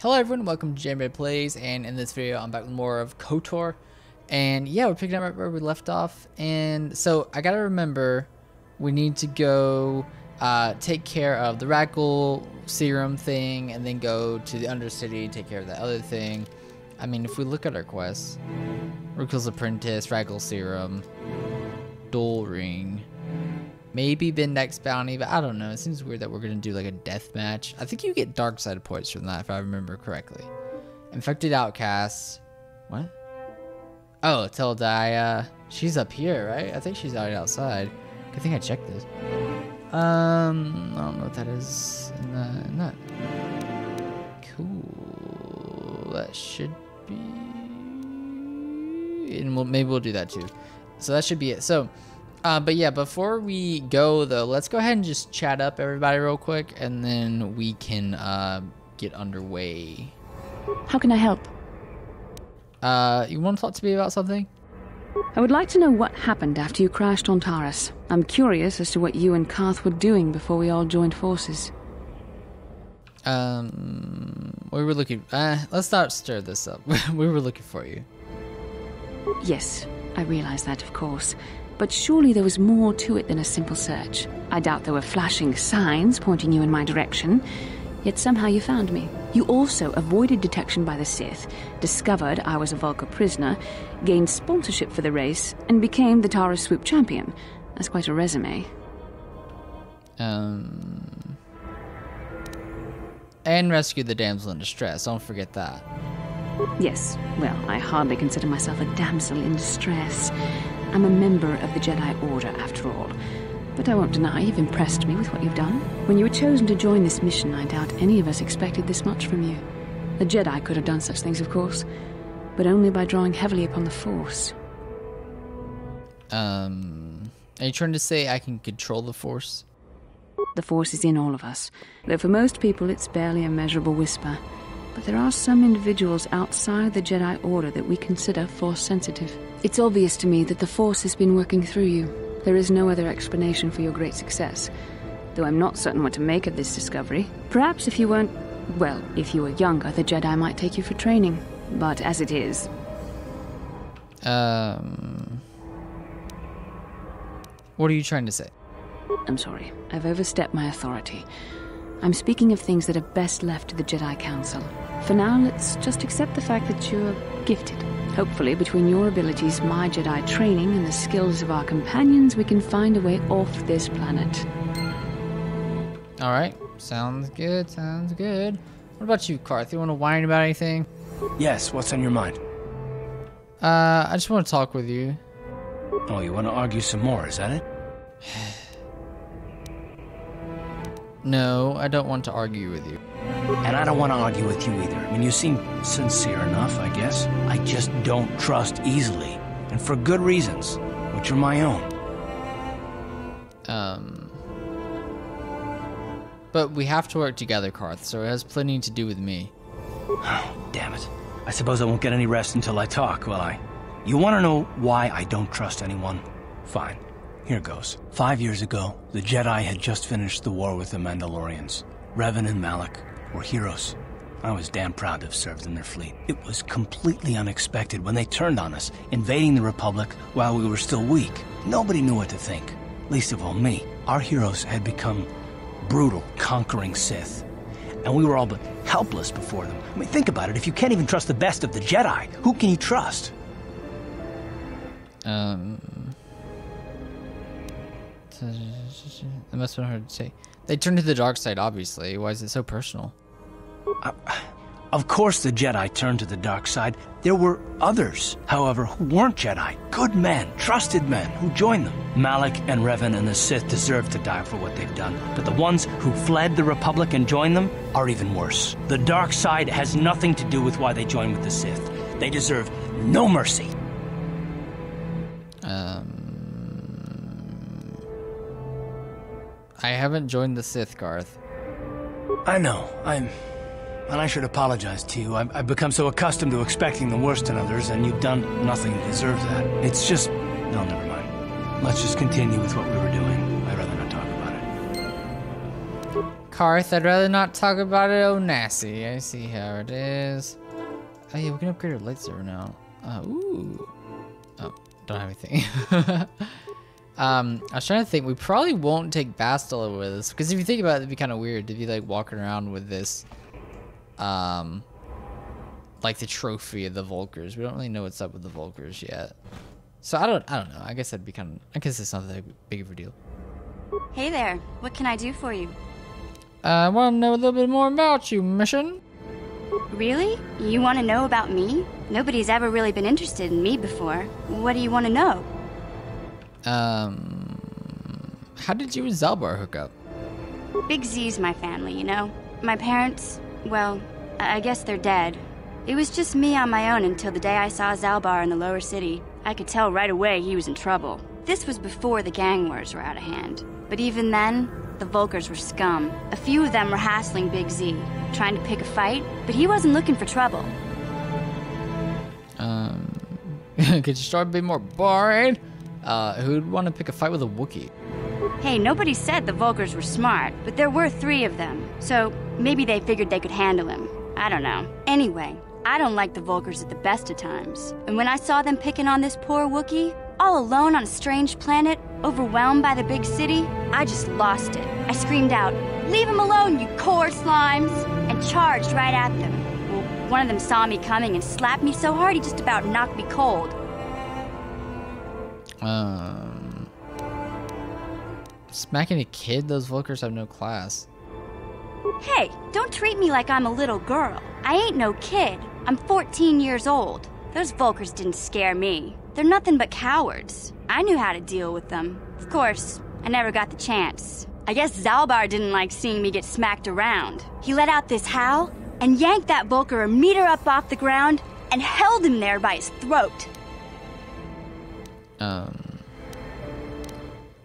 Hello everyone, welcome to Jamie Plays, and in this video I'm back with more of KOTOR. And yeah, we're picking up right where we left off. And so I gotta remember we need to go take care of the Radical Serum thing, and then go to the Undercity, take care of that other thing. I mean, if we look at our quests, Radikal's Apprentice, Radical Serum, Duel Ring, maybe Bindex Bounty, but I don't know. It seems weird that we're going to do like a death match. I think you get dark side points from that if I remember correctly. Infected Outcasts. What? Oh, Teldaya. She's up here, right? I think she's already outside. I think I checked this. I don't know what that is in that. Cool. That should be... And maybe we'll do that too. So that should be it. So... but yeah, before we go though, let's go ahead and just chat up everybody real quick, and then we can get underway. How can I help? You want to talk to me about something? I would like to know what happened after you crashed on Taurus. I'm curious as to what you and Karth were doing before we all joined forces. We were looking... let's not stir this up. We were looking for you. Yes, I realize that, of course. But surely there was more to it than a simple search. I doubt there were flashing signs pointing you in my direction, yet somehow you found me. You also avoided detection by the Sith, discovered I was a Vulca prisoner, gained sponsorship for the race, and became the Taurus Swoop champion. That's quite a resume. And rescued the damsel in distress, don't forget that. Yes, well, I hardly consider myself a damsel in distress. I'm a member of the Jedi Order, after all. But I won't deny you've impressed me with what you've done. When you were chosen to join this mission, I doubt any of us expected this much from you. A Jedi could have done such things, of course, but only by drawing heavily upon the Force. Are you trying to say I can control the Force? The Force is in all of us, though for most people it's barely a measurable whisper. But there are some individuals outside the Jedi Order that we consider Force-sensitive. It's obvious to me that the Force has been working through you. There is no other explanation for your great success, though I'm not certain what to make of this discovery. Perhaps if you weren't... well, if you were younger, the Jedi might take you for training. But as it is... What are you trying to say? I'm sorry. I've overstepped my authority. I'm speaking of things that are best left to the Jedi Council. For now, let's just accept the fact that you're gifted. Hopefully, between your abilities, my Jedi training, and the skills of our companions, we can find a way off this planet. Alright, sounds good, sounds good. What about you, Karth? You want to whine about anything? Yes, what's on your mind? I just want to talk with you. Oh, you want to argue some more, is that it? No, I don't want to argue with you. And I don't want to argue with you either. I mean, you seem sincere enough, I guess. I just don't trust easily. And for good reasons, which are my own. But we have to work together, Karth, so it has plenty to do with me. Oh, damn it. I suppose I won't get any rest until I talk, will I? You want to know why I don't trust anyone? Fine. Here goes. 5 years ago, the Jedi had just finished the war with the Mandalorians. Revan and Malak were heroes. I was damn proud to have served in their fleet. It was completely unexpected when they turned on us, invading the Republic while we were still weak. Nobody knew what to think, least of all me. Our heroes had become brutal, conquering Sith, and we were all but helpless before them. I mean, think about it. If you can't even trust the best of the Jedi, who can you trust? That must have been hard to say. They turned to the dark side, obviously. Why is it so personal? Of course the Jedi turned to the dark side. There were others, however, who weren't Jedi. Good men, trusted men, who joined them. Malak and Revan and the Sith deserve to die for what they've done. But the ones who fled the Republic and joined them are even worse. The dark side has nothing to do with why they joined with the Sith. They deserve no mercy. I haven't joined the Sith, Karth. I know. And I should apologize to you. I've become so accustomed to expecting the worst in others, and you've done nothing to deserve that. It's just... no, never mind. Let's just continue with what we were doing. I'd rather not talk about it. Karth, I'd rather not talk about it. Oh, nasty. I see how it is. Oh yeah, we can upgrade our lightsaber now. Ooh. Oh, don't have anything. I was trying to think. We probably won't take Bastila with us, because if you think about it, it'd be kind of weird to be like walking around with this, like the trophy of the Volkers. We don't really know what's up with the Volkers yet. So I don't know. I guess that'd be kind of. I guess it's not that big of a deal. Hey there. What can I do for you? I want to know a little bit more about you, Mission. Really? You want to know about me? Nobody's ever really been interested in me before. What do you want to know? How did you and Zalbar hook up? Big Z's my family, you know? My parents, well, I guess they're dead. It was just me on my own until the day I saw Zalbar in the lower city. I could tell right away he was in trouble. This was before the gang wars were out of hand. But even then, the Volkers were scum. A few of them were hassling Big Z, trying to pick a fight, but he wasn't looking for trouble. Could you start being more boring? Who'd want to pick a fight with a Wookiee? Hey, nobody said the Volkers were smart, but there were 3 of them. So maybe they figured they could handle him. I don't know. Anyway, I don't like the Volkers at the best of times. And when I saw them picking on this poor Wookiee, all alone on a strange planet, overwhelmed by the big city, I just lost it. I screamed out, "Leave him alone, you core slimes!" and charged right at them. Well, one of them saw me coming and slapped me so hard he just about knocked me cold. Smacking a kid? Those Volkers have no class. Hey, don't treat me like I'm a little girl. I ain't no kid. I'm 14 years old. Those Volkers didn't scare me. They're nothing but cowards. I knew how to deal with them. Of course, I never got the chance. I guess Zalbar didn't like seeing me get smacked around. He let out this howl and yanked that Volker a meter up off the ground and held him there by his throat.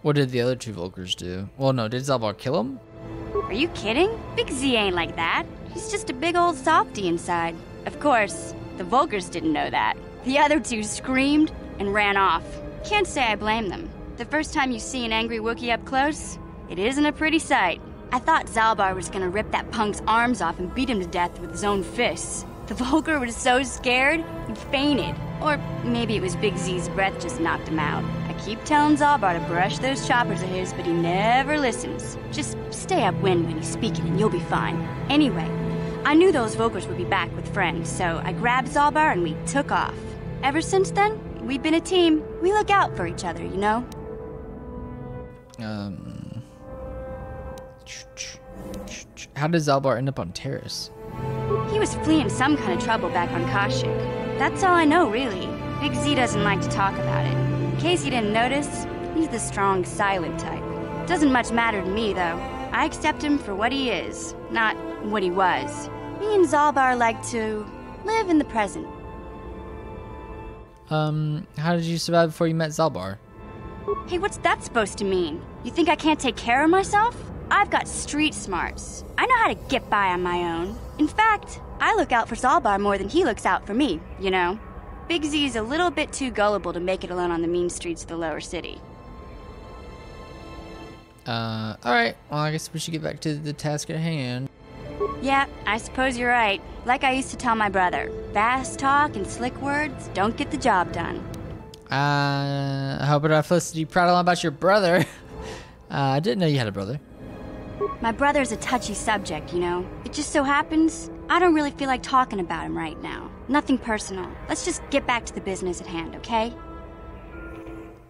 What did the other 2 Volkers do? Well, no, did Zalbar kill him? Are you kidding? Big Z ain't like that. He's just a big old softy inside. Of course, the Volkers didn't know that. The other 2 screamed and ran off. Can't say I blame them. The first time you see an angry Wookiee up close, it isn't a pretty sight. I thought Zalbar was gonna rip that punk's arms off and beat him to death with his own fists. The Volker was so scared, he fainted. Or maybe it was Big Z's breath just knocked him out. I keep telling Zalbar to brush those choppers of his, but he never listens. Just stay upwind when he's speaking and you'll be fine. Anyway, I knew those Volkers would be back with friends, so I grabbed Zalbar and we took off. Ever since then, we've been a team. We look out for each other, you know? How did Zalbar end up on Terrace? He was fleeing some kind of trouble back on Kashyyyk. That's all I know, really. Big Z doesn't like to talk about it. In case you didn't notice, he's the strong, silent type. Doesn't much matter to me, though. I accept him for what he is, not what he was. Me and Zalbar like to live in the present. How did you survive before you met Zalbar? Hey, what's that supposed to mean? You think I can't take care of myself? I've got street smarts. I know how to get by on my own. In fact, I look out for Zalbar more than he looks out for me, you know? Big Z's a little bit too gullible to make it alone on the mean streets of the lower city. Alright. Well, I guess we should get back to the task at hand. Yeah, I suppose you're right. Like I used to tell my brother, fast talk and slick words don't get the job done. I hope enough listened to you prattle on about your brother. I didn't know you had a brother. My brother's a touchy subject, you know? It just so happens, I don't really feel like talking about him right now. Nothing personal. Let's just get back to the business at hand, okay?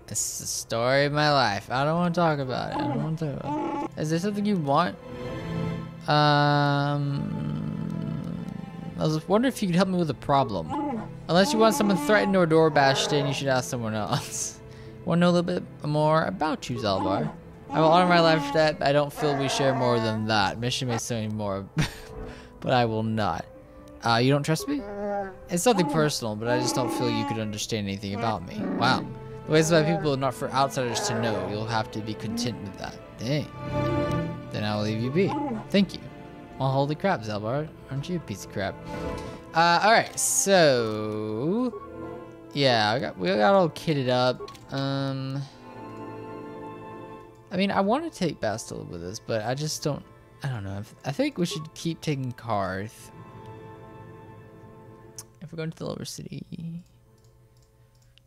It's the story of my life. I don't want to talk about it. I don't want to talk about it. Is there something you want? I was wondering if you could help me with a problem. Unless you want someone threatened or door bashed in, you should ask someone else. Want to know a little bit more about you, Zalbar? I will honor my life debt. I don't feel we share more than that. Mission may say more, but I will not. You don't trust me? It's nothing personal, but I just don't feel you could understand anything about me. Wow. The ways of my people are not for outsiders to know. You'll have to be content with that. Dang. Then I will leave you be. Thank you. Well, holy crap, Zalbar. Aren't you a piece of crap? Alright, so... yeah, we got all kitted up. I mean, I want to take Bastila with us, but I just don't... I don't know. I think we should keep taking cars. If we're going to the lower city.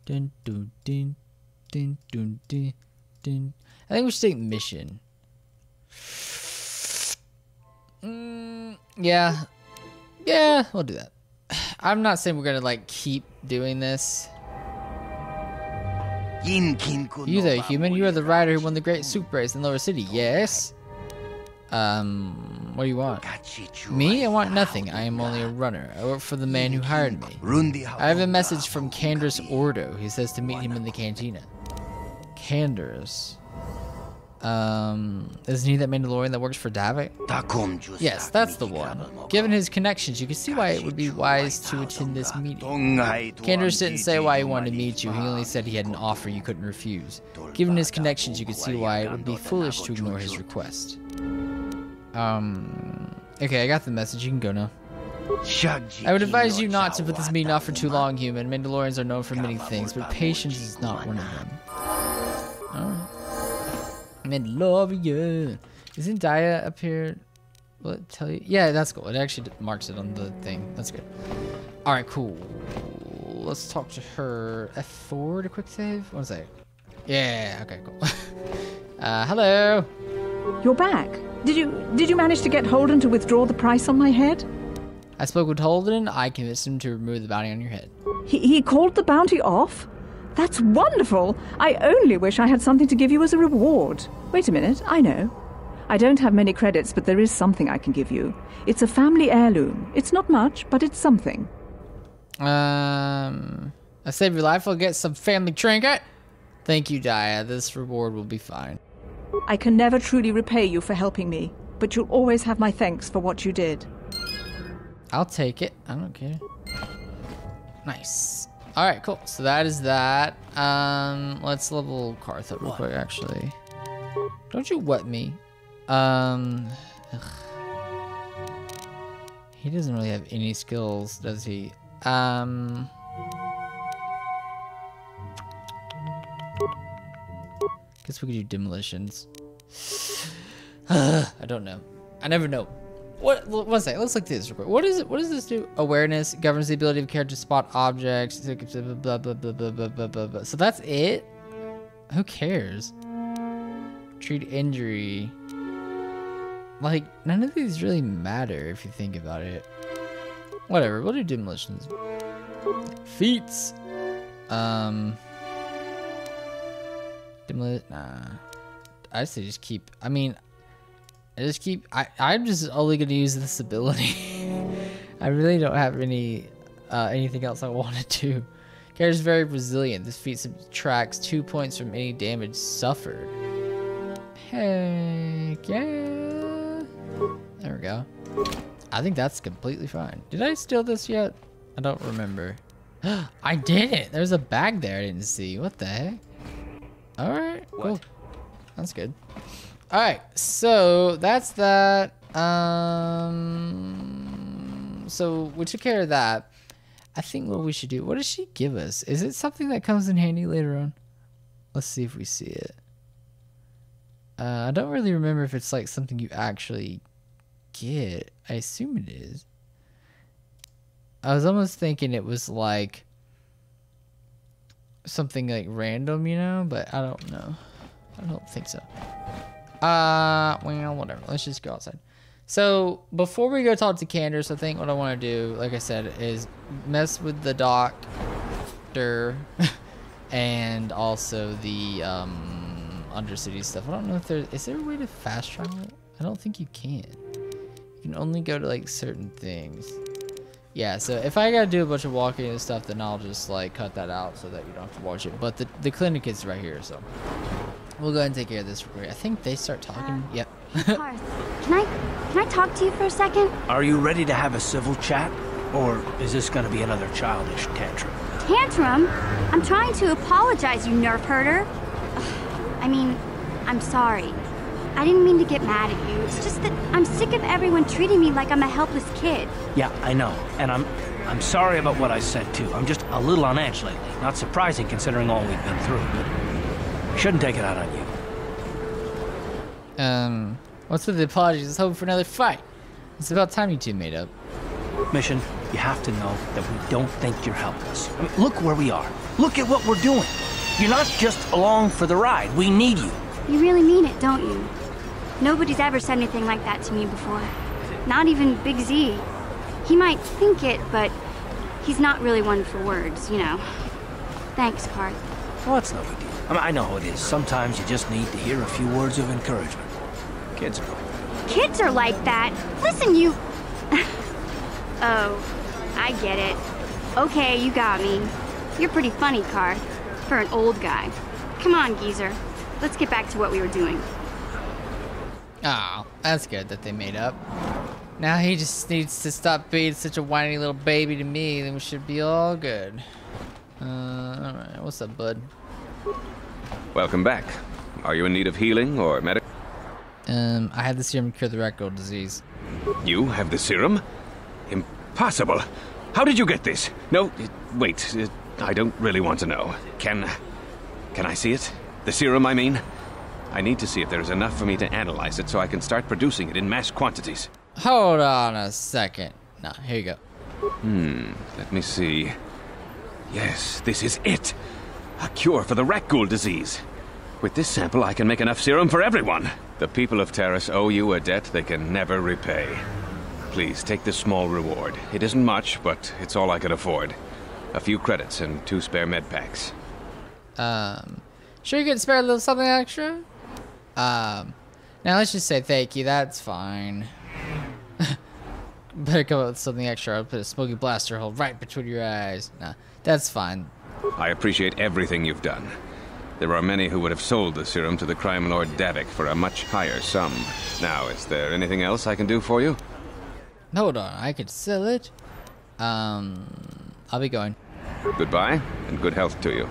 Dun, dun, dun, dun, dun, dun, dun. I think we should take mission. Yeah. Yeah, we'll do that. I'm not saying we're gonna like keep doing this. You there, human? You are the rider who won the great soup race in Lower City, yes? What do you want? Me? I want nothing. I am only a runner. I work for the man who hired me. I have a message from Candace Ordo. He says to meet him in the cantina. Candace. Isn't he that Mandalorian that works for Davic? Yes, that's the one. Given his connections, you can see why it would be wise to attend this meeting. Candace didn't say why he wanted to meet you. He only said he had an offer you couldn't refuse. Given his connections, you can see why it would be foolish to ignore his request. Okay, I got the message. You can go now. I would advise you not to put this meeting off for too long, human. Mandalorians are known for many things, but patience is not one of them. Alright. Mandalorian. Isn't Daya up here? Will it tell you? Yeah, that's cool. It actually marks it on the thing. That's good. Alright, cool. Let's talk to her. F4 to quick save? What is that? Yeah, okay, cool. Hello. You're back. Did you manage to get Holden to withdraw the price on my head? I spoke with Holden. I convinced him to remove the bounty on your head. He called the bounty off? That's wonderful. I only wish I had something to give you as a reward. Wait a minute, I know. I don't have many credits, but there is something I can give you. It's a family heirloom. It's not much, but it's something. I save your life, I'll get some family trinket. Thank you, Daya. This reward will be fine. I can never truly repay you for helping me, but you'll always have my thanks for what you did. I'll take it. I don't care. Nice. Alright, cool. So that is that. Let's level Karth up real quick, actually. Don't you wet me. Ugh. He doesn't really have any skills, does he? Guess we could do demolitions. I don't know. I never know. One second, let's look through this real quick. What is it? What does this do? Awareness governs the ability of a character to spot objects. Blah, blah, blah, blah, blah, blah, blah, blah. So that's it? Who cares? Treat injury. Like, none of these really matter if you think about it. Whatever, we'll do demolitions. Feats. Nah. I say just keep. I mean, I'm just only gonna use this ability. I really don't have anything else I want to do. Character's very resilient. This feat subtracts 2 points from any damage suffered. Heck yeah. There we go. I think that's completely fine. Did I steal this yet? I don't remember. I did it. There's a bag there I didn't see. What the heck? All right, cool. That's good. All right, so that's that. So we took care of that. I think what we should do, what does she give us? Is it something that comes in handy later on? Let's see if we see it. I don't really remember if it's like something you actually get. I assume it is. I was almost thinking it was like something like random, you know, but I don't know. I don't think so. Well, whatever. Let's just go outside. So before we go talk to Candace, I think what I want to do, like I said, is mess with the doctor and also the undercity stuff. I don't know if is there a way to fast travel it? I don't think you can. You can only go to like certain things. Yeah, so if I gotta do a bunch of walking and stuff, then I'll just like cut that out so that you don't have to watch it. But the clinic is right here, so we'll go ahead and take care of this. I think they start talking. Yep. Karth, can I talk to you for a second? Are you ready to have a civil chat? Or is this gonna be another childish tantrum? Tantrum? I'm trying to apologize, you nerf herder. I mean, I'm sorry. I didn't mean to get mad at you. It's just that I'm sick of everyone treating me like I'm a helpless kid. Yeah, I know. And I'm sorry about what I said too. I'm just a little on edge lately. Not surprising considering all we've been through, but I shouldn't take it out on you. What's with the apologies? Let's hope for another fight. It's about time you two made up. Mission, you have to know that we don't think you're helpless. I mean, look where we are. Look at what we're doing. You're not just along for the ride. We need you. You really mean it, don't you? Nobody's ever said anything like that to me before. Not even Big Z. He might think it, but he's not really one for words, you know. Thanks, Parth. Well, that's no big deal. I mean, I know how it is. Sometimes you just need to hear a few words of encouragement. Kids are like that. Kids are like that? Listen, you... Oh, I get it. Okay, you got me. You're pretty funny, Karth, for an old guy. Come on, geezer. Let's get back to what we were doing. Oh, that's good that they made up. Now he just needs to stop being such a whiny little baby to me, then we should be all good. Alright, what's up, bud? Welcome back. Are you in need of healing or medic? I had the serum to cure the rat gold disease. You have the serum? Impossible. How did you get this? No, wait. I don't really want to know. Can I see it? The serum, I mean? I need to see if there's enough for me to analyze it so I can start producing it in mass quantities. Hold on a second. No, here you go. Let me see. Yes, this is it. A cure for the rat ghoul disease. With this sample, I can make enough serum for everyone. The people of Terrace owe you a debt they can never repay. Please, take this small reward. It isn't much, but it's all I can afford. A few credits and 2 spare med packs. Sure you could spare a little something extra? Now let's just say thank you, that's fine. Better come up with something extra. I'll put a smoky blaster hole right between your eyes. Nah, that's fine. I appreciate everything you've done. There are many who would have sold the serum to the crime lord Davik for a much higher sum. Now, is there anything else I can do for you? Hold on, I could sell it. I'll be going. Goodbye, and good health to you.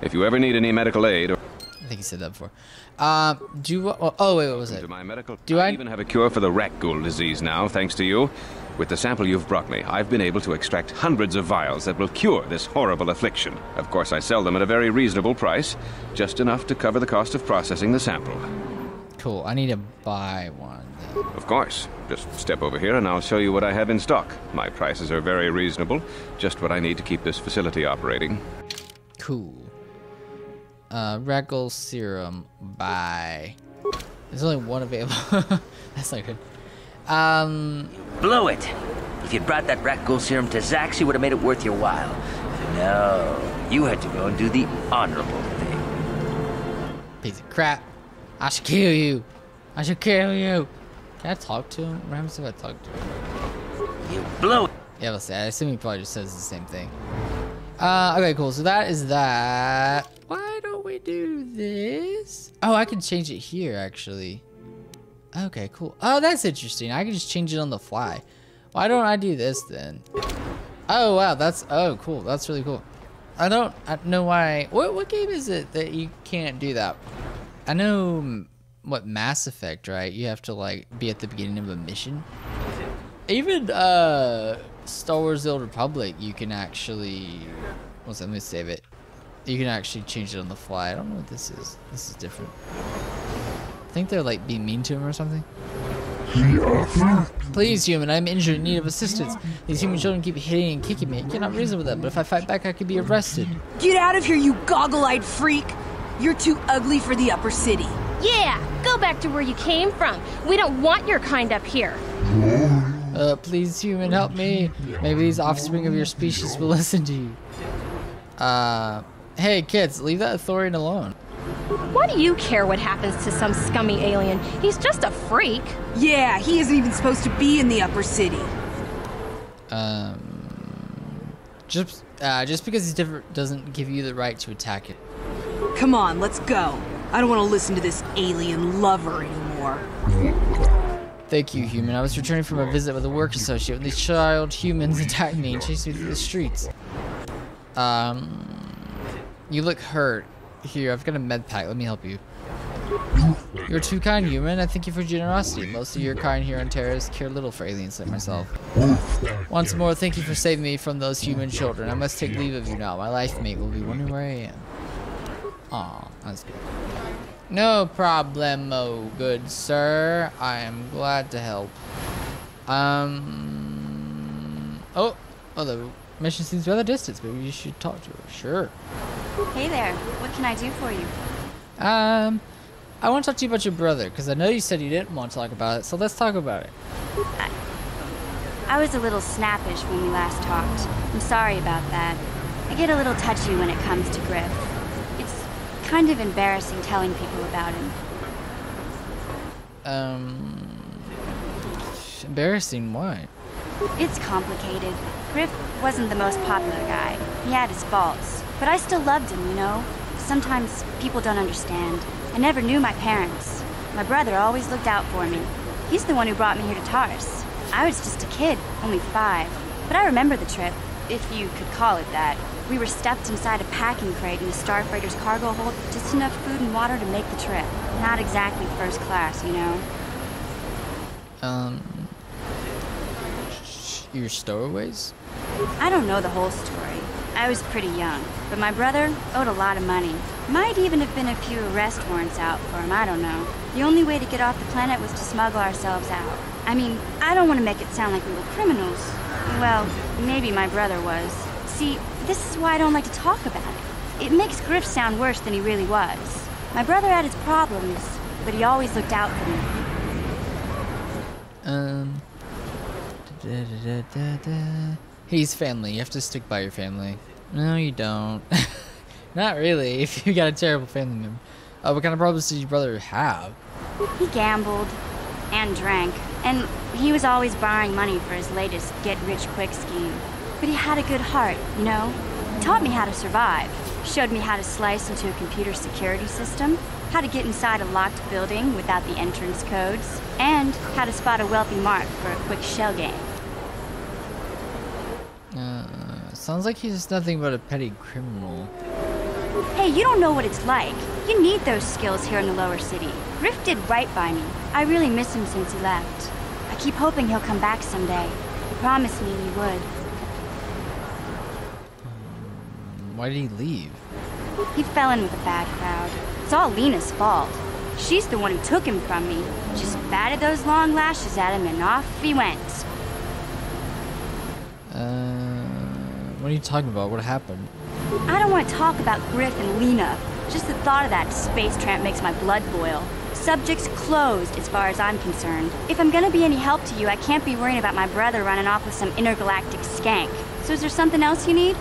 If you ever need any medical aid or... I think you said that before. Oh wait, what was it? To my medical... Do I even have a cure for the rat ghoul disease now, thanks to you. With the sample you've brought me, I've been able to extract hundreds of vials that will cure this horrible affliction. Of course, I sell them at a very reasonable price, just enough to cover the cost of processing the sample. Cool, I need to buy one. Of course. Just step over here and I'll show you what I have in stock. My prices are very reasonable, just what I need to keep this facility operating. Cool. Rat ghoul serum, buy. There's only one available. That's not good. Blew it. If you'd brought that rat ghoul serum to Zax, he would have made it worth your while. No, you had to go and do the honorable thing. Piece of crap. I should kill you. I should kill you. Can I talk to him? What happens if I talk to him? You blew it. Yeah, let's see. I assume he probably just says the same thing. Okay, cool. So that is that. Why don't we do this? Oh, I can change it here, actually. Okay, cool. Oh, that's interesting. I can just change it on the fly. Why don't I do this then? Oh, wow. Oh, cool. That's really cool. I don't know why. What game is it that you can't do that? I know, what, Mass Effect, right? You have to, like, be at the beginning of a mission. Even, Star Wars The Old Republic, you can actually... Let me save it. You can actually change it on the fly. I don't know what this is. This is different. I think they're like being mean to him or something. Please, human, I'm injured in need of assistance. These human children keep hitting and kicking me. I cannot reason with them, but if I fight back, I could be arrested. Get out of here, you goggle-eyed freak! You're too ugly for the upper city. Yeah, go back to where you came from. We don't want your kind up here. Please, human, help me. Maybe these offspring of your species will listen to you. Hey, kids, leave that Thorian alone. Why do you care what happens to some scummy alien? He's just a freak. Yeah, he isn't even supposed to be in the upper city. Just because he's different doesn't give you the right to attack it. Come on, let's go. I don't want to listen to this alien lover anymore. Thank you, human. I was returning from a visit with a work associate when these child humans attacked me and chased me through the streets. You look hurt. Here, I've got a med pack. Let me help you. You're too kind, human. I thank you for generosity. Most of your kind here on Terrace care little for aliens like myself. Once more, thank you for saving me from those human children. I must take leave of you now. My life mate will be wondering where I am. Aw, that's good. No problemo, good sir. I am glad to help. Oh, the mission seems rather distant. Maybe you should talk to her. Sure. Hey there. What can I do for you? I want to talk to you about your brother, because I know you said you didn't want to talk about it, so let's talk about it. I was a little snappish when we last talked. I'm sorry about that. I get a little touchy when it comes to Griff. It's kind of embarrassing telling people about him. Embarrassing, why? It's complicated. Griff wasn't the most popular guy. He had his faults. But I still loved him, you know? Sometimes people don't understand. I never knew my parents. My brother always looked out for me. He's the one who brought me here to Taurus. I was just a kid, only 5. But I remember the trip, if you could call it that. We were stuffed inside a packing crate in the Starfreighter's cargo hold, just enough food and water to make the trip. Not exactly first class, you know? Your stowaways? I don't know the whole story. I was pretty young, but my brother owed a lot of money. Might even have been a few arrest warrants out for him, I don't know. The only way to get off the planet was to smuggle ourselves out. I mean, I don't want to make it sound like we were criminals. Well, maybe my brother was. See, this is why I don't like to talk about it. It makes Griff sound worse than he really was. My brother had his problems, but he always looked out for me. He's family. You have to stick by your family. No, you don't. Not really, if you got a terrible family member. What kind of problems did your brother have? He gambled and drank, and he was always borrowing money for his latest get-rich-quick scheme. But he had a good heart, you know? He taught me how to survive, showed me how to slice into a computer security system, how to get inside a locked building without the entrance codes, and how to spot a wealthy mark for a quick shell game. Sounds like he's nothing but a petty criminal. Hey, you don't know what it's like. You need those skills here in the lower city. Griff did right by me. I really miss him since he left. I keep hoping he'll come back someday. He promised me he would. Why did he leave? He fell in with a bad crowd. It's all Lena's fault. She's the one who took him from me. Just batted those long lashes at him and off he went. What are you talking about? What happened? I don't want to talk about Griff and Lena. Just the thought of that space tramp makes my blood boil. Subject's closed as far as I'm concerned. If I'm gonna be any help to you, I can't be worrying about my brother running off with some intergalactic skank. So is there something else you need?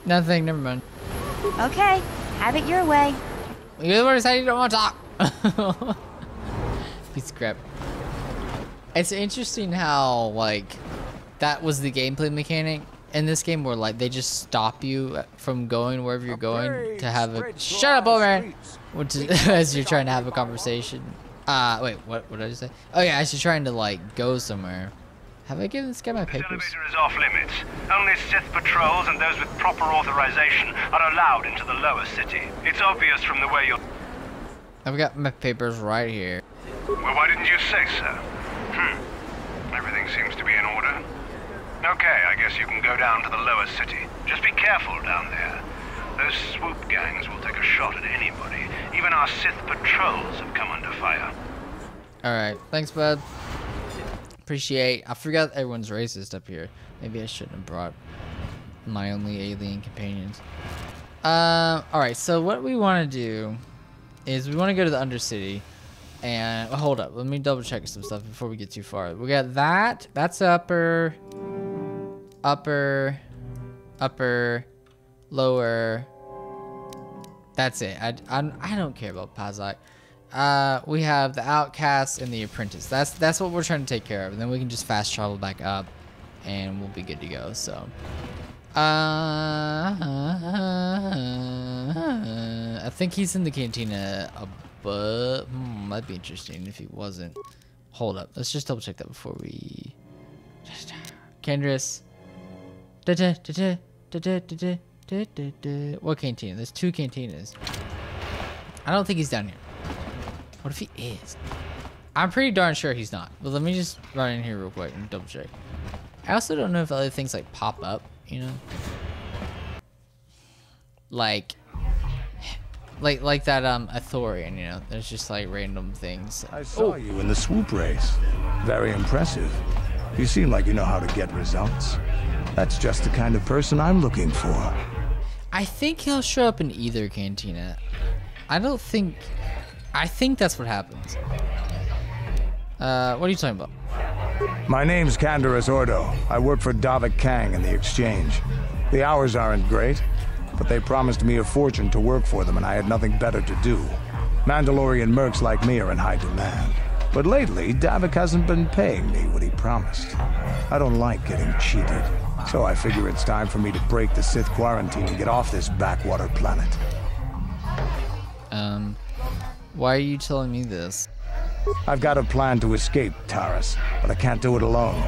Nothing, never mind. Okay, have it your way. You already said you don't want to talk. Piece of crap. It's interesting how, like, that was the gameplay mechanic in this game where, like, they just stop you from going wherever you're going to have a— shut up, old man! Which is, as you're trying to have a conversation. Wait, what did I just say? Oh yeah, as you're trying to, like, go somewhere. Have I given this guy my papers? This elevator is off limits. Only Sith patrols and those with proper authorization are allowed into the lower city. It's obvious from the way you're— I've got my papers right here. Well, why didn't you say so? Everything seems to be in order. Okay, I guess you can go down to the lower city. Just be careful down there. Those swoop gangs will take a shot at anybody. Even our Sith patrols have come under fire. Alright, thanks, bud. Appreciate. I forgot everyone's racist up here. Maybe I shouldn't have brought my only alien companions. Alright, so what we want to do is we want to go to the Undercity. And hold up, let me double check some stuff before we get too far. We got that. That's upper, lower. That's it. I don't care about Pazak. We have the Outcast and the Apprentice. That's what we're trying to take care of. And then we can just fast travel back up, and we'll be good to go. So, I think he's in the cantina. But that'd be interesting if he wasn't. Hold up, let's just double check that before we. Kendris. What cantina? There's 2 cantinas. I don't think he's down here. What if he is? I'm pretty darn sure he's not. But let me just run in here real quick and double check. I also don't know if other things like pop up, you know? Like, like that Athorian, you know. There's just like random things. I saw you in the swoop race. Very impressive. You seem like you know how to get results. That's just the kind of person I'm looking for. I think he'll show up in either cantina. I think that's what happens. What are you talking about? My name's Canderous Ordo. I work for Davik Kang in the exchange. The hours aren't great, but they promised me a fortune to work for them, and I had nothing better to do. Mandalorian mercs like me are in high demand. But lately, Davik hasn't been paying me what he promised. I don't like getting cheated, so I figure it's time for me to break the Sith quarantine and get off this backwater planet. Why are you telling me this? I've got a plan to escape, Taris, but I can't do it alone.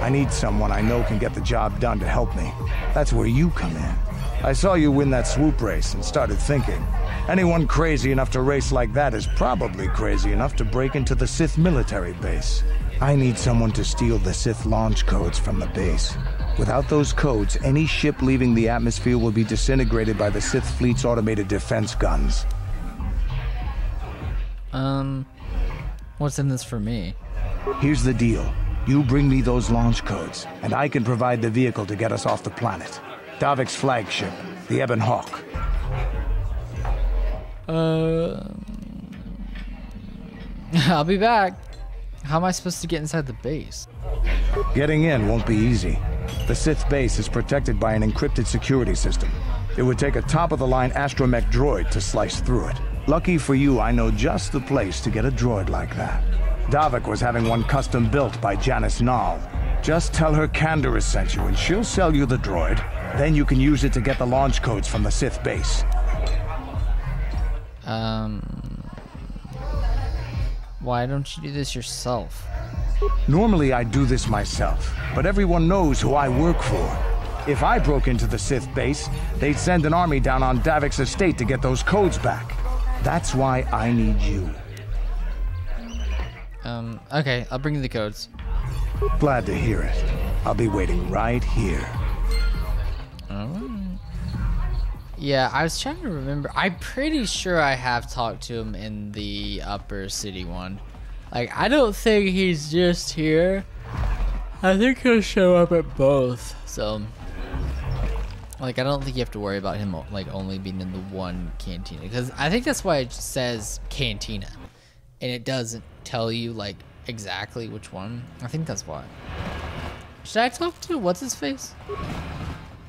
I need someone I know can get the job done to help me. That's where you come in. I saw you win that swoop race and started thinking, anyone crazy enough to race like that is probably crazy enough to break into the Sith military base. I need someone to steal the Sith launch codes from the base. Without those codes, any ship leaving the atmosphere will be disintegrated by the Sith fleet's automated defense guns. What's in this for me? Here's the deal. You bring me those launch codes, and I can provide the vehicle to get us off the planet. Davik's flagship, the Ebon Hawk. I'll be back. How am I supposed to get inside the base? Getting in won't be easy. The Sith base is protected by an encrypted security system. It would take a top-of-the-line astromech droid to slice through it. Lucky for you, I know just the place to get a droid like that. Davik was having one custom built by Janice Nall. Just tell her Canderous sent you and she'll sell you the droid. Then you can use it to get the launch codes from the Sith base. Why don't you do this yourself? Normally I do this myself, but everyone knows who I work for. If I broke into the Sith base, they'd send an army down on Davik's estate to get those codes back. That's why I need you. Okay, I'll bring you the codes. Glad to hear it. I'll be waiting right here. Yeah, I was trying to remember. I'm pretty sure I have talked to him in the upper city one. Like, I don't think he's just here. I think he'll show up at both. So, like, I don't think you have to worry about him, like, only being in the one cantina. Because I think that's why it says cantina. And it doesn't tell you, like, exactly which one. I think that's why. Should I talk to what's-his-face?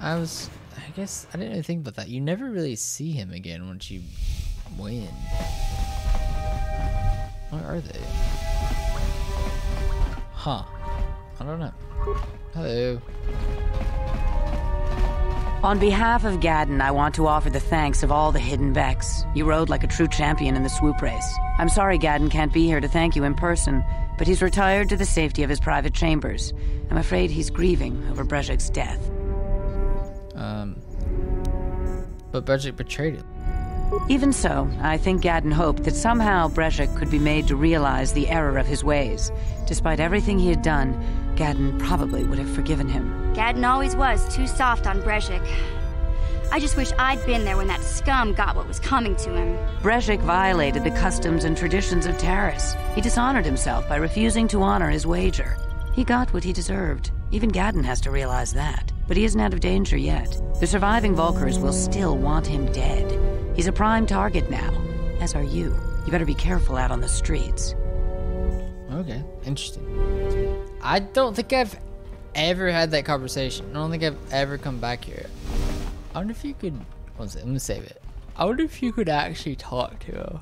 I guess I didn't even think about that. You never really see him again once you win. Where are they? Huh. I don't know. Hello. On behalf of Gadden, I want to offer the thanks of all the hidden Becks. You rode like a true champion in the swoop race. I'm sorry Gadden can't be here to thank you in person, but he's retired to the safety of his private chambers. I'm afraid he's grieving over Brejik's death. But Brejik betrayed him. Even so, I think Gadden hoped that somehow Brejik could be made to realize the error of his ways. Despite everything he had done, Gadden probably would have forgiven him. Gadden always was too soft on Brejik. I just wish I'd been there when that scum got what was coming to him. Brejik violated the customs and traditions of Taris. He dishonored himself by refusing to honor his wager. He got what he deserved. Even Gadden has to realize that. But he isn't out of danger yet. The surviving Vulkars will still want him dead. He's a prime target now, as are you. You better be careful out on the streets. Okay, interesting. I don't think I've ever had that conversation. I don't think I've ever come back here. I wonder if you could... One second, let me save it. I wonder if you could actually talk to him.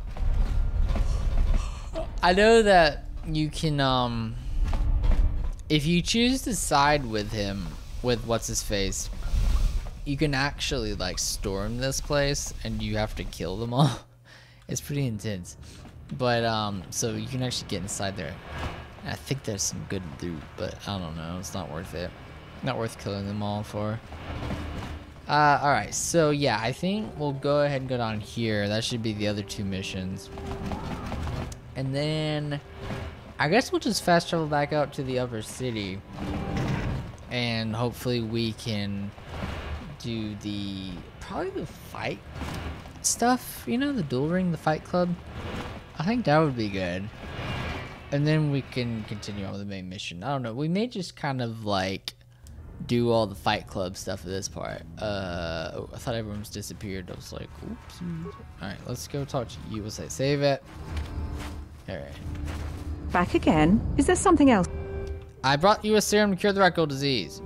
I know that you can, if you choose to side with him, with what's-his-face, you can actually, like, storm this place, and you have to kill them all. It's pretty intense. But, so you can actually get inside there. And I think there's some good loot, but I don't know. It's not worth it. Not worth killing them all for. Alright, so yeah, I think we'll go ahead and go down here. That should be the other two missions. And then, I guess we'll just fast travel back out to the upper city. And hopefully we can do probably the fight stuff, you know, the duel ring, the fight club. I think that would be good. And then we can continue on with the main mission. I don't know. We may just kind of like do all the fight club stuff at this part. Oh, I thought everyone's disappeared. I was like, oops. Alright, let's go talk to you. We'll say save it. Alright. Back again? Is there something else? I brought you a serum to cure the rat ghoul disease.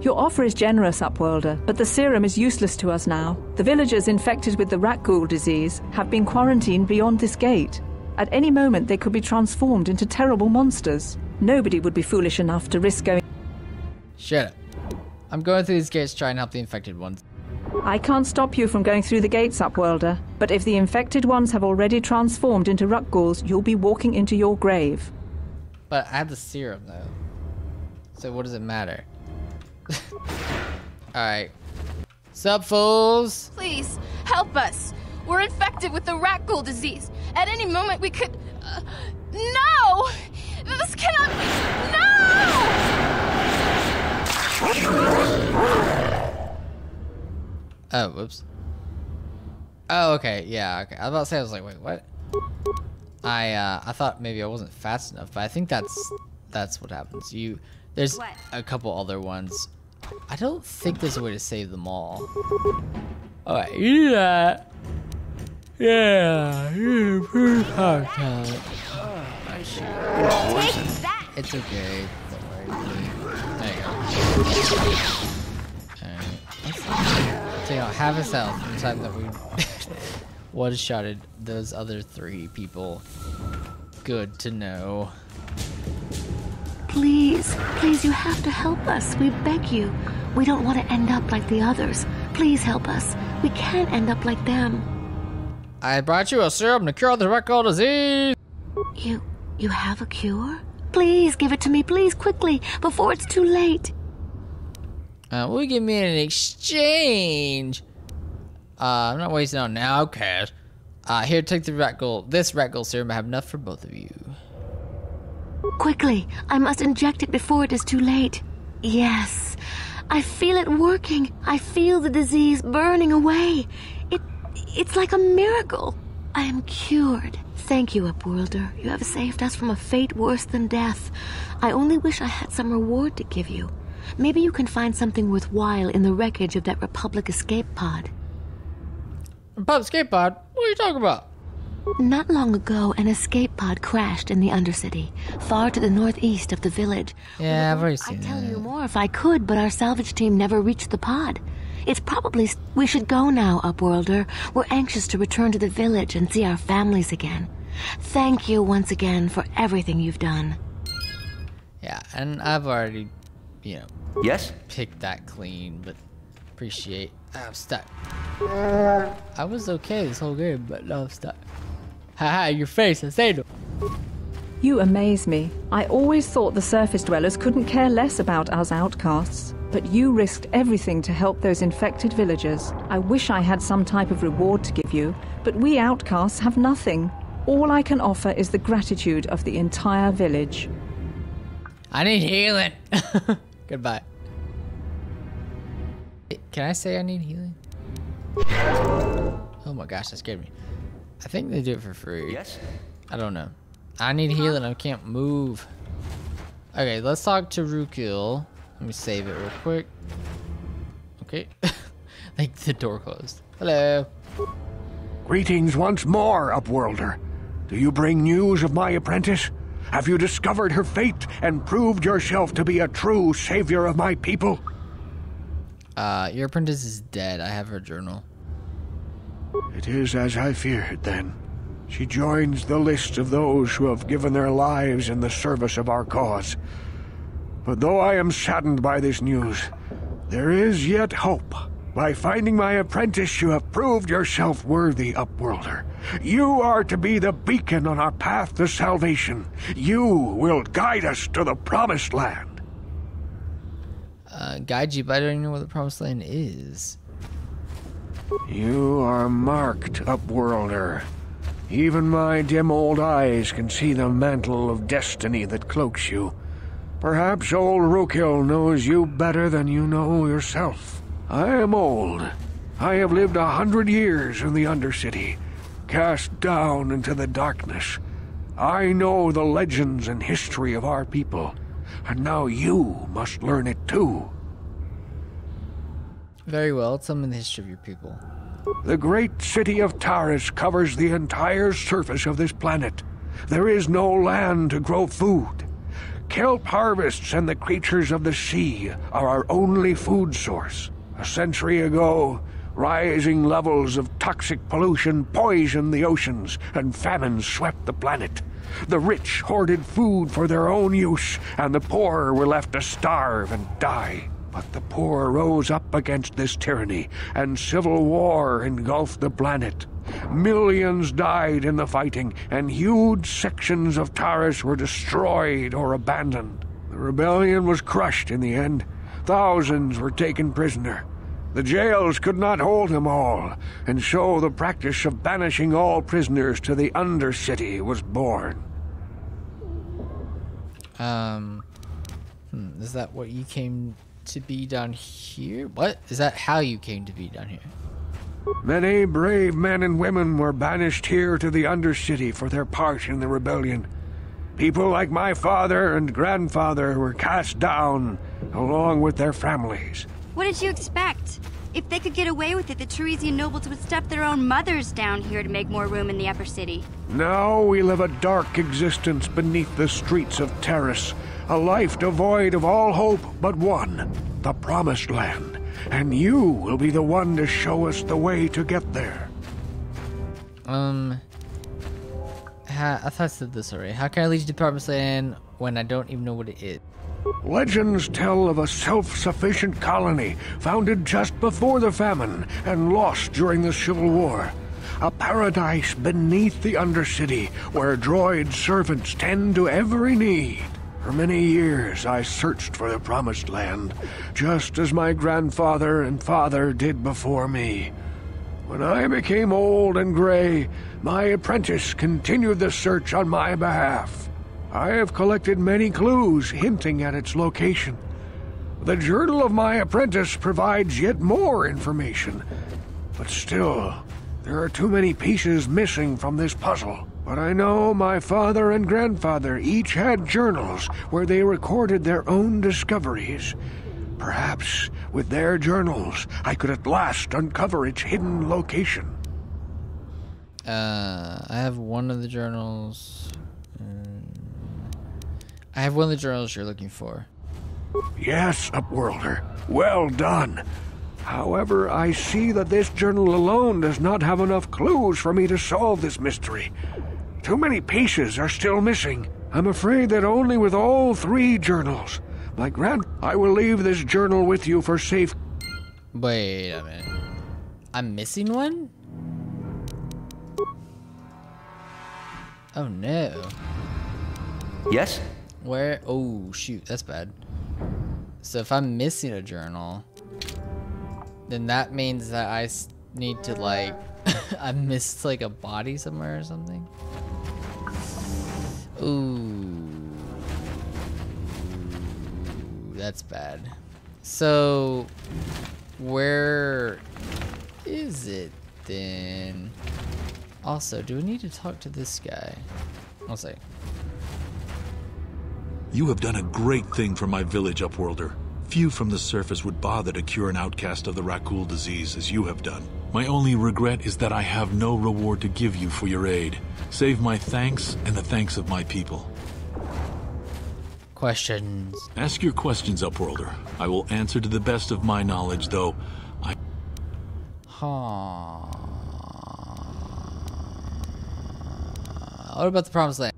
Your offer is generous, Upworlder, but the serum is useless to us now. The villagers infected with the rat ghoul disease have been quarantined beyond this gate. At any moment, they could be transformed into terrible monsters. Nobody would be foolish enough to risk going... Shut up. I'm going through these gates to try and help the infected ones. I can't stop you from going through the gates, Upworlder, but if the infected ones have already transformed into rat ghouls, you'll be walking into your grave. But I have the serum, though. So what does it matter? Alright. Sup, fools? Please, help us. We're infected with the rat ghoul disease. At any moment we could... no! This cannot be... No! Oh, whoops. Oh, okay. Yeah, okay. I was about to say, I was like, wait, what? I thought maybe I wasn't fast enough, but I think that's what happens. There's a couple other ones. I don't think there's a way to save them all. Alright, you do that. Yeah, you're pretty hard time. Take that! It's okay. Don't worry. There you go. Alright. Let's take out half his health from the time that we one-shotted those other 3 people. Good to know. Please, please, you have to help us. We beg you. We don't want to end up like the others. Please help us. We can't end up like them. I brought you a serum to cure the rat ghoul disease. You have a cure? Please give it to me, please, quickly, before it's too late. Will you give me an exchange? I'm not wasting on now, cash. Here, take the rat ghoul. This rat ghoul serum. I have enough for both of you. Quickly, I must inject it before it is too late. Yes, I feel it working. I feel the disease burning away. It's like a miracle. I am cured. Thank you, Upworlder. You have saved us from a fate worse than death. I only wish I had some reward to give you. Maybe you can find something worthwhile in the wreckage of that Republic escape pod. Republic escape pod? What are you talking about? Not long ago, an escape pod crashed in the Undercity, far to the northeast of the village. Yeah, I've already seen I'd tell you more if I could, but our salvage team never reached the pod. It's probably... We should go now, Upworlder. We're anxious to return to the village and see our families again. Thank you once again for everything you've done. Yeah, and I've already, you know... Yes? Picked that clean, but appreciate... I'm stuck. I was okay this whole game, but now I'm stuck. Haha, your face, I saved him. You amaze me. I always thought the surface dwellers couldn't care less about us outcasts. But you risked everything to help those infected villagers. I wish I had some type of reward to give you, but we outcasts have nothing. All I can offer is the gratitude of the entire village. I need healing. Goodbye. Can I say I need healing? Oh my gosh, that scared me. I think they do it for free. Yes? I don't know. I need healing. I can't move. Okay, let's talk to Rukil. Let me save it real quick. Okay. Like the door closed. Hello. Greetings once more, Upworlder. Do you bring news of my apprentice? Have you discovered her fate and proved yourself to be a true savior of my people? Your apprentice is dead. I have her journal. It is as I feared, then. She joins the list of those who have given their lives in the service of our cause. But though I am saddened by this news, there is yet hope. By finding my apprentice, you have proved yourself worthy, Upworlder. You are to be the beacon on our path to salvation. You will guide us to the Promised Land. Guide you, but I don't even know what the Promised Land is. You are marked, Upworlder. Even my dim old eyes can see the mantle of destiny that cloaks you. Perhaps old Rukil knows you better than you know yourself. I am old, I have lived 100 years in the Undercity, cast down into the darkness. I know the legends and history of our people, and now you must learn it too. Very well. Tell me the history of your people. The great city of Taris covers the entire surface of this planet. There is no land to grow food. Kelp harvests and the creatures of the sea are our only food source. A century ago, rising levels of toxic pollution poisoned the oceans, and famine swept the planet. The rich hoarded food for their own use, and the poor were left to starve and die. But the poor rose up against this tyranny, and civil war engulfed the planet. Millions died in the fighting, and huge sections of Taris were destroyed or abandoned. The rebellion was crushed in the end. Thousands were taken prisoner. The jails could not hold them all, and so the practice of banishing all prisoners to the Undercity was born. Is that what you came to be down here? What? Is that how you came to be down here? Many brave men and women were banished here to the Undercity for their part in the rebellion. People like my father and grandfather were cast down, along with their families. What did you expect? If they could get away with it, the Teresian nobles would stuff their own mothers down here to make more room in the upper city. Now we live a dark existence beneath the streets of Taris, a life devoid of all hope but one, the Promised Land. And you will be the one to show us the way to get there. I thought I said this already. How can I lead you to Promised Land when I don't even know what it is? Legends tell of a self-sufficient colony founded just before the famine and lost during the Civil War. A paradise beneath the Undercity where droid servants tend to every need. For many years I searched for the Promised Land, just as my grandfather and father did before me. When I became old and gray, my apprentice continued the search on my behalf. I have collected many clues hinting at its location. The journal of my apprentice provides yet more information. But still, there are too many pieces missing from this puzzle. But I know my father and grandfather each had journals where they recorded their own discoveries. Perhaps with their journals, I could at last uncover its hidden location. I have one of the journals. I have one of the journals you're looking for. Yes, Upworlder. Well done. However, I see that this journal alone does not have enough clues for me to solve this mystery. Too many pieces are still missing. I'm afraid that only with all 3 journals. I will leave this journal with you for safe. Wait a minute. I'm missing one? Oh no. Yes? Where? Oh shoot, that's bad. So if I'm missing a journal, then that means that I need to like, I missed like a body somewhere or something. Ooh, that's bad. So where is it then? Also, do we need to talk to this guy? I'll say. You have done a great thing for my village, Upworlder. Few from the surface would bother to cure an outcast of the Rakul disease as you have done. My only regret is that I have no reward to give you for your aid. Save my thanks and the thanks of my people. Questions. Ask your questions, Upworlder. I will answer to the best of my knowledge, though I... What about the Promised Land?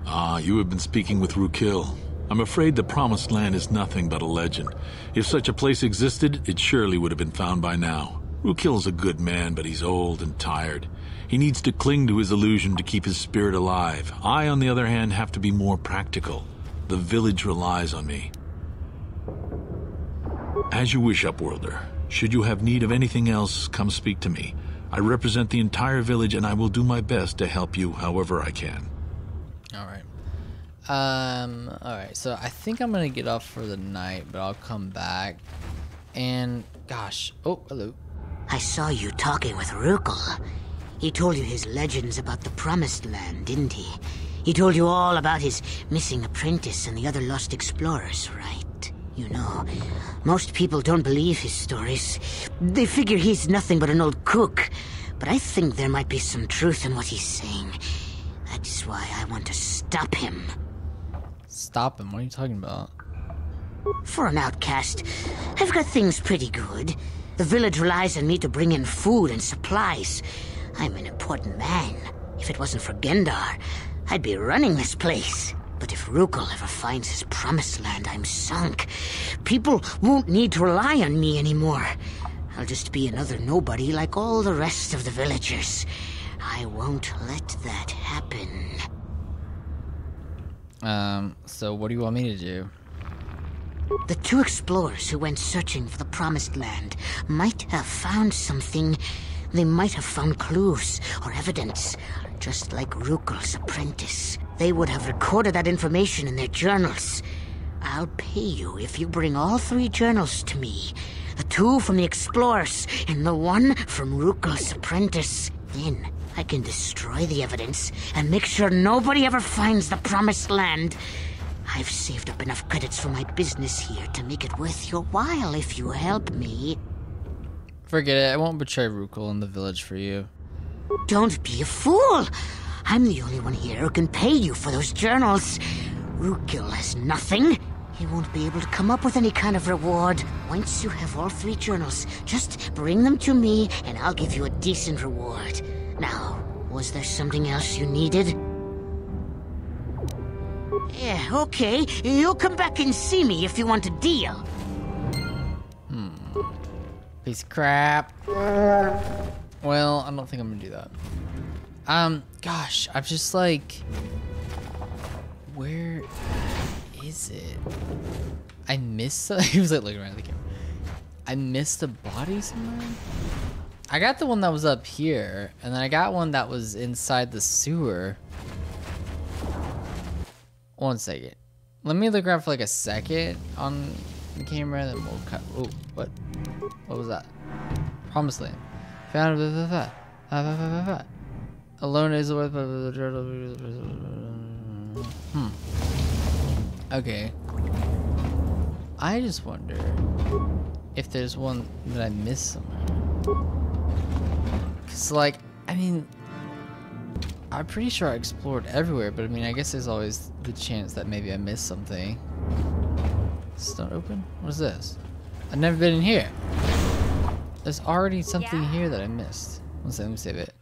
Ah, you have been speaking with Rukil. I'm afraid the Promised Land is nothing but a legend. If such a place existed, it surely would have been found by now. Rukil's a good man, but he's old and tired. He needs to cling to his illusion to keep his spirit alive. I, on the other hand, have to be more practical. The village relies on me. As you wish, Upworlder. Should you have need of anything else, come speak to me. I represent the entire village, and I will do my best to help you however I can. Alright, so I think I'm gonna get off for the night, but I'll come back. And, gosh, oh, hello. I saw you talking with Rukel. He told you his legends about the Promised Land, didn't he? He told you all about his missing apprentice and the other lost explorers, right? You know, most people don't believe his stories. They figure he's nothing but an old cook. But I think there might be some truth in what he's saying. That's why I want to stop him. Stop him? What are you talking about? For an outcast, I've got things pretty good. The village relies on me to bring in food and supplies. I'm an important man. If it wasn't for Gendar, I'd be running this place. But if Rukel ever finds his Promised Land, I'm sunk. People won't need to rely on me anymore. I'll just be another nobody like all the rest of the villagers. I won't let that happen. So what do you want me to do? The two explorers who went searching for the Promised Land might have found something. They might have found clues or evidence, just like Rukel's apprentice. They would have recorded that information in their journals. I'll pay you if you bring all 3 journals to me. The 2 from the explorers and the 1 from Rukel's apprentice. Then I can destroy the evidence and make sure nobody ever finds the Promised Land. I've saved up enough credits for my business here to make it worth your while if you help me. Forget it. I won't betray Rukel in the village for you. Don't be a fool. I'm the only one here who can pay you for those journals. Rukel has nothing. He won't be able to come up with any kind of reward. Once you have all 3 journals, just bring them to me and I'll give you a decent reward. Now, was there something else you needed? Yeah, okay. You'll come back and see me if you want a deal. Piece of crap. Well, I don't think I'm gonna do that. Gosh, I'm just like... Where is it? I missed the... He was like looking around the camera. I missed a body somewhere? I got the one that was up here, and then I got one that was inside the sewer. One second. Let me look around for like a second on the camera, and then we'll cut. Oh, what? What was that? Promised Land. Found alone is worth. Okay. I just wonder if there's one that I missed somewhere. Cause like, I mean, I'm pretty sure I explored everywhere, but I mean, I guess there's always the chance that maybe I missed something. Is this not open? What is this? I've never been in here. There's already something here that I missed. One second, let me save it.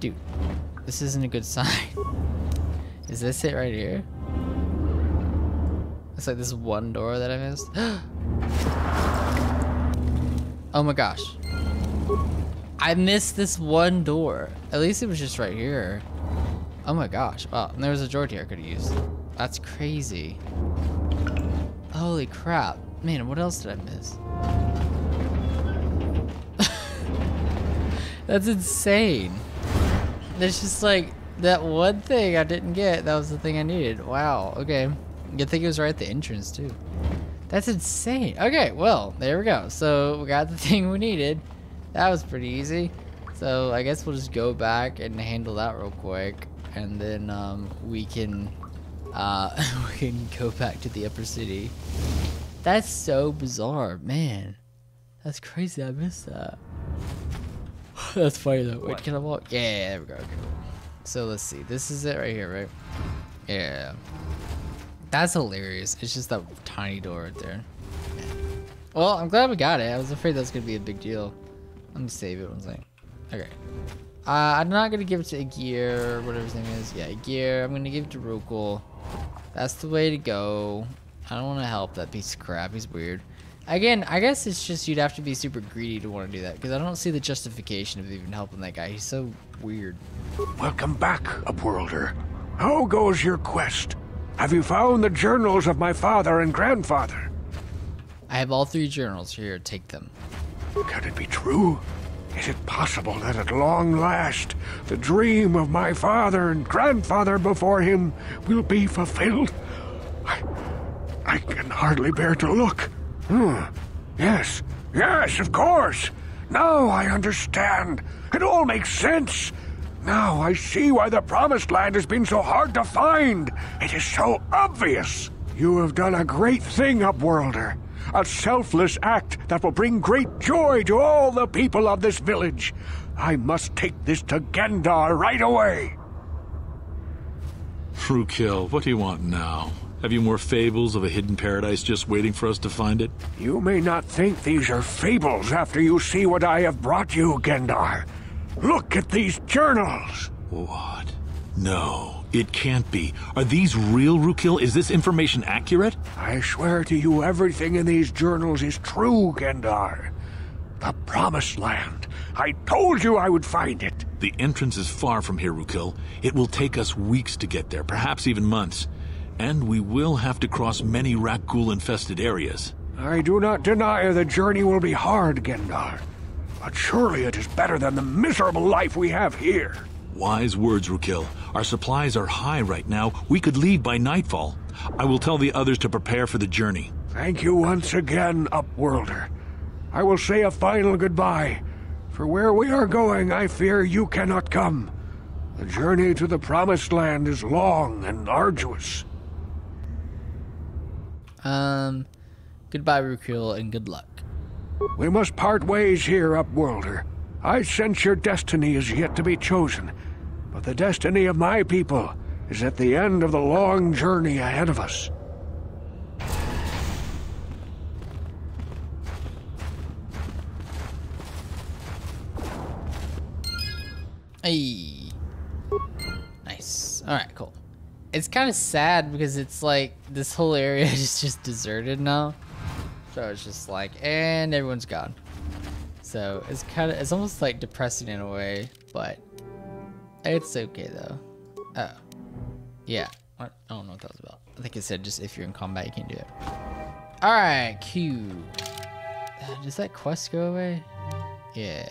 Dude, this isn't a good sign. Is this it right here? It's like this one door that I missed. Oh my gosh. I missed this one door. At least it was just right here. Oh my gosh. Wow, and there was a door here I could have used. That's crazy. Holy crap. Man, what else did I miss? That's insane. There's just like that one thing I didn't get. That was the thing I needed. Wow. Okay. Good thing it was right at the entrance too. That's insane. Okay, well, there we go. So we got the thing we needed. That was pretty easy. So I guess we'll just go back and handle that real quick, and then we can go back to the upper city. That's so bizarre, man. That's crazy. I missed that. That's funny though. Wait, can I walk? Yeah, there we go. Okay. So let's see. This is it right here, right? Yeah. That's hilarious. It's just that tiny door right there. Well, I'm glad we got it. I was afraid that was gonna be a big deal. Let me save it one second. Okay. I'm not gonna give it to Aegir, whatever his name is. Yeah, Aegir. I'm gonna give it to Rukel. That's the way to go. I don't want to help that piece of crap. He's weird. Again, I guess it's just you'd have to be super greedy to want to do that, because I don't see the justification of even helping that guy. He's so weird. Welcome back, Upworlder. How goes your quest? Have you found the journals of my father and grandfather? I have all 3 journals here. Take them. Can it be true? Is it possible that at long last, the dream of my father and grandfather before him will be fulfilled? I can hardly bear to look. Yes, of course. Now I understand. It all makes sense. Now I see why the Promised Land has been so hard to find. It is so obvious. You have done a great thing, Upworlder. A selfless act that will bring great joy to all the people of this village. I must take this to Gendar right away. Rukil, what do you want now? Have you more fables of a hidden paradise just waiting for us to find it? You may not think these are fables after you see what I have brought you, Gendar. Look at these journals. What? No, it can't be. Are these real, Rukil? Is this information accurate? I swear to you, everything in these journals is true, Gendar. The Promised Land. I told you I would find it. The entrance is far from here, Rukil. It will take us weeks to get there, perhaps even months. And we will have to cross many Rakghoul-infested areas. I do not deny the journey will be hard, Gendar. But surely it is better than the miserable life we have here. Wise words, Rukil. Our supplies are high right now. We could leave by nightfall. I will tell the others to prepare for the journey. Thank you once again, Upworlder. I will say a final goodbye. For where we are going, I fear you cannot come. The journey to the Promised Land is long and arduous. Goodbye, Rukil, and good luck. We must part ways here, Upworlder. I sense your destiny is yet to be chosen, but the destiny of my people is at the end of the long journey ahead of us. Hey. Nice. Alright, cool. It's kind of sad because it's like this whole area is just deserted now. So it's just like, and everyone's gone. So it's almost like depressing in a way, but it's okay though. Oh. Yeah. I don't know what that was about. I think it said just if you're in combat, you can do it. Alright, Q. Does that quest go away? Yeah.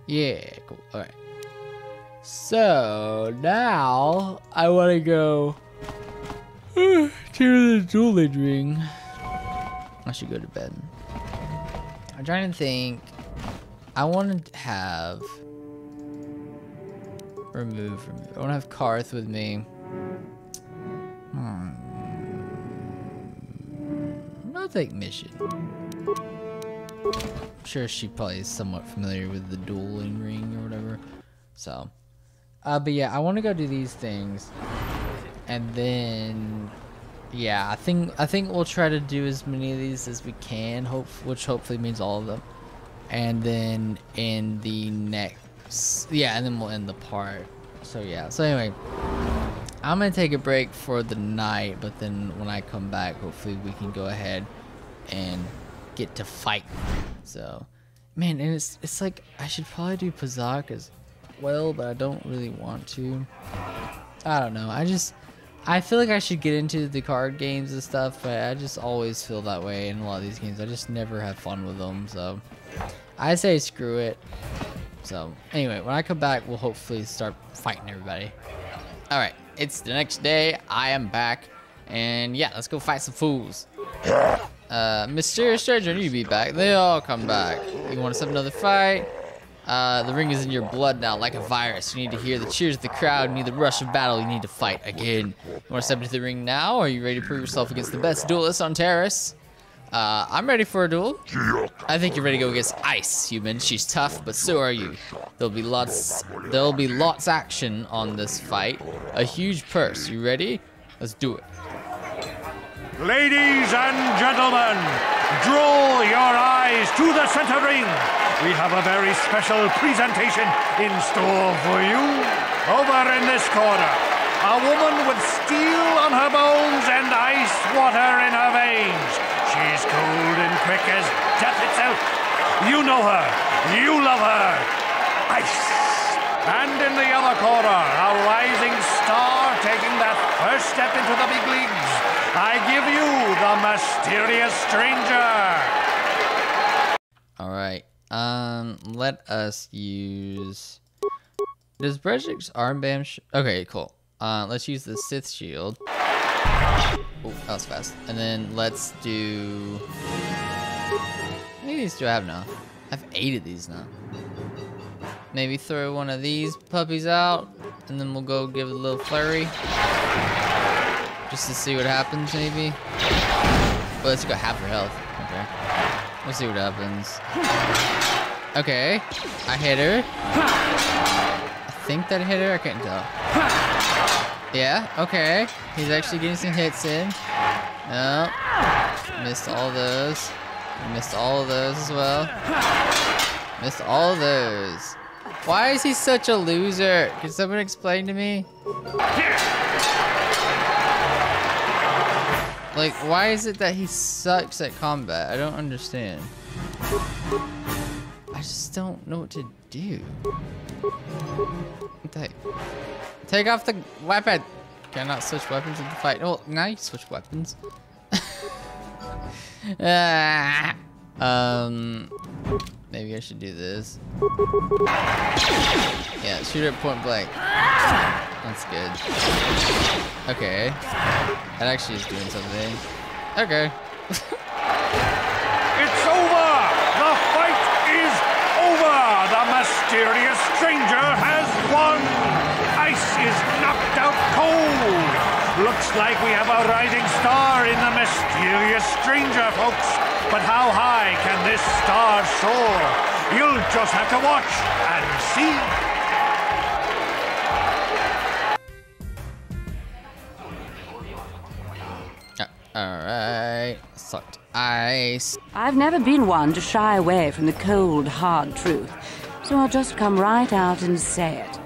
Yeah, cool. Alright. So now I want to go to the dueling ring. I should go to bed. I'm trying to think. I want to have remove. I want to have Karth with me. I'm gonna take mission. I'm sure she probably is somewhat familiar with the dueling ring or whatever. So. But yeah, I want to go do these things, and then, yeah, I think we'll try to do as many of these as we can, which hopefully means all of them, and then in the next, yeah, and then we'll end the part. So yeah, so anyway, I'm gonna take a break for the night, but then when I come back, hopefully we can go ahead and get to fight. So, man, and it's like I should probably do Pazak as well, but I don't really want to. I don't know. I feel like I should get into the card games and stuff, but I just always feel that way in a lot of these games. I just never have fun with them, so I say screw it. So anyway, when I come back, we'll hopefully start fighting everybody. All right, it's the next day. I am back, and yeah, let's go fight some fools. Mysterious stranger, you be back. They all come back. You want to set another fight? The ring is in your blood now, like a virus. You need to hear the cheers of the crowd. You need the rush of battle. You need to fight again. You want to step into the ring now? Are you ready to prove yourself against the best duelist on Terrace? I'm ready for a duel. I think you're ready to go against Ice, human. She's tough, but so are you. There'll be lots action on this fight. A huge purse. You ready? Let's do it. Ladies and gentlemen, draw your eyes to the center ring. We have a very special presentation in store for you. Over in this corner, a woman with steel on her bones and ice water in her veins. She's cold and quick as death itself. You know her. You love her. Ice. And in the other corner, a rising star taking that first step into the big leagues. I give you the mysterious stranger. All right. Let us use. Does Brejik's armband? Okay, cool. Let's use the Sith shield. Oh, that was fast. And then let's do. How many of these do I have now? I have 8 of these now. Maybe throw one of these puppies out, and then we'll go give it a little flurry. Just to see what happens, maybe. Well, let's go half her health. Okay. We'll see what happens. Okay. I hit her. I think that hit her. I can't tell. Yeah, okay. He's actually getting some hits in. No. Missed all those. Missed all of those as well. Missed all of those. Why is he such a loser? Can someone explain to me? Like, why is it that he sucks at combat? I don't understand. I just don't know what to do. Take off the weapon. Cannot switch weapons in the fight. Oh, now you switch weapons. Maybe I should do this. Yeah, shoot her at point blank. That's good. Okay. That actually is doing something. Okay. It's over! The fight is over! The mysterious stranger has won! Ice is knocked out cold! Looks like we have a rising star in the mysterious stranger, folks. But how high can this star soar? You'll just have to watch and see. Alright. Sucked ice. I've never been one to shy away from the cold, hard truth, so I'll just come right out and say it.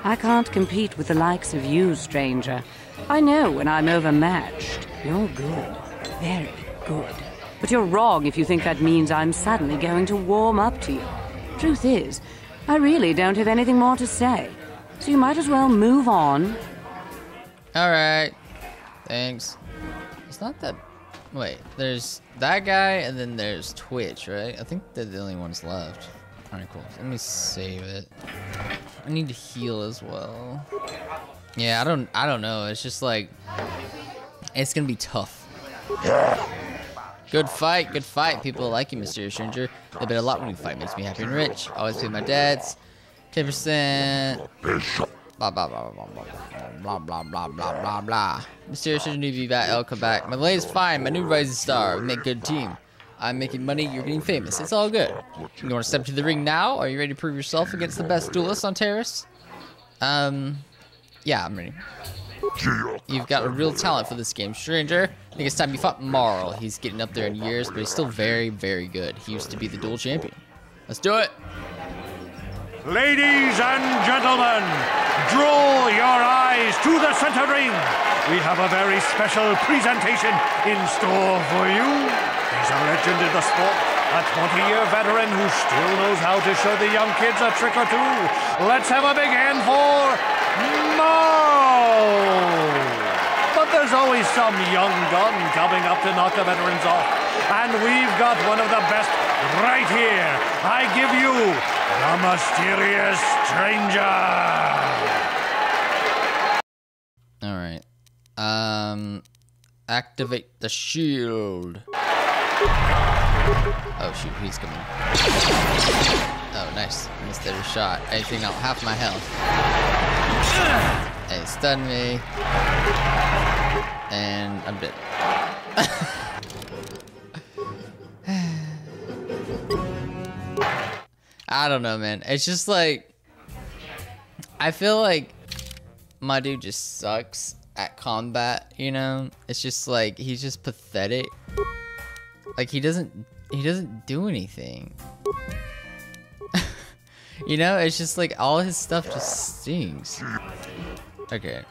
I can't compete with the likes of you, stranger. I know when I'm overmatched. You're good. Very good. But you're wrong if you think that means I'm suddenly going to warm up to you. Truth is, I really don't have anything more to say. So you might as well move on. Alright. Thanks. It's not that... Wait, there's that guy and then there's Twitch, right? I think they're the only ones left. Alright, cool. Let me save it. I need to heal as well. Yeah, I don't know. It's just like... It's gonna be tough. Good fight. People like you, Mysterious Stranger. They bet a lot when we fight. Makes me happy and rich. Always pay my debts. 10%. Blah, blah, blah, blah, blah, blah, blah, blah, blah, blah, blah. Mysterious Stranger, new back. I'll come back. My latest fine. My new rising star. We make good team. I'm making money. You're getting famous. It's all good. You want to step to the ring now? Are you ready to prove yourself against the best duelist on Terrace? Yeah, I'm ready. You've got a real talent for this game, Stranger. I think it's time you fought Marl. He's getting up there in years, but he's still very, very good. He used to be the duel champion. Let's do it. Ladies and gentlemen, draw your eyes to the center ring. We have a very special presentation in store for you. He's a legend in the sport, a 20-year veteran who still knows how to show the young kids a trick or two. Let's have a big hand for Marl. But there's always some young gun coming up to knock the veterans off. And we've got one of the best right here. I give you the Mysterious Stranger. All right. Activate the shield. Oh shoot, he's coming. Oh, nice. Missed every shot. Anything out half my health. Hey, stun me. And I'm dead. I don't know, man. It's just like... I feel like my dude just sucks at combat, you know? It's just like, he's just pathetic. Like, he doesn't do anything. You know, it's just like all his stuff just stinks. Okay.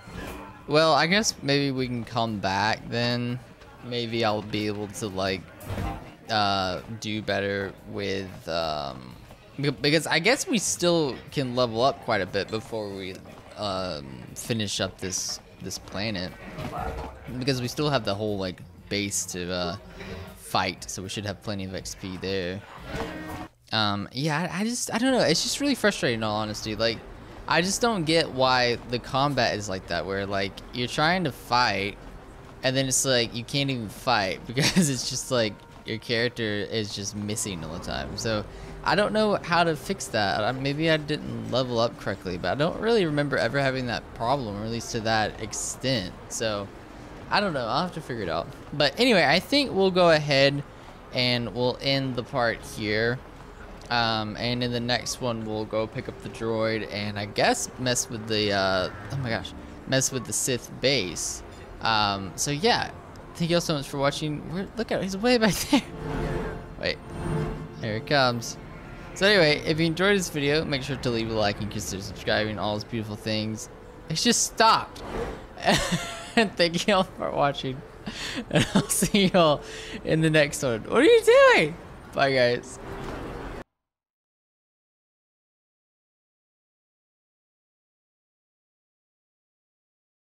Well, I guess maybe we can come back then. Maybe I'll be able to like do better with because I guess we still can level up quite a bit before we finish up this planet, because we still have the whole like base to fight, so we should have plenty of XP there. Yeah, I don't know, it's just really frustrating in all honesty. Like, I just don't get why the combat is like that, where like you're trying to fight and then it's like you can't even fight because it's just like your character is just missing all the time. So I don't know how to fix that. Maybe I didn't level up correctly, but I don't really remember ever having that problem, or at least to that extent. So I don't know. I'll have to figure it out. But anyway, I think we'll go ahead and we'll end the part here. And in the next one, we'll go pick up the droid and I guess mess with the, oh my gosh, mess with the Sith base. So yeah, thank you all so much for watching. Look at it, he's way back there. Wait, here it comes. So anyway, if you enjoyed this video, make sure to leave a like and consider subscribing, all those beautiful things. It's just stopped. And thank you all for watching. And I'll see you all in the next one. What are you doing? Bye guys.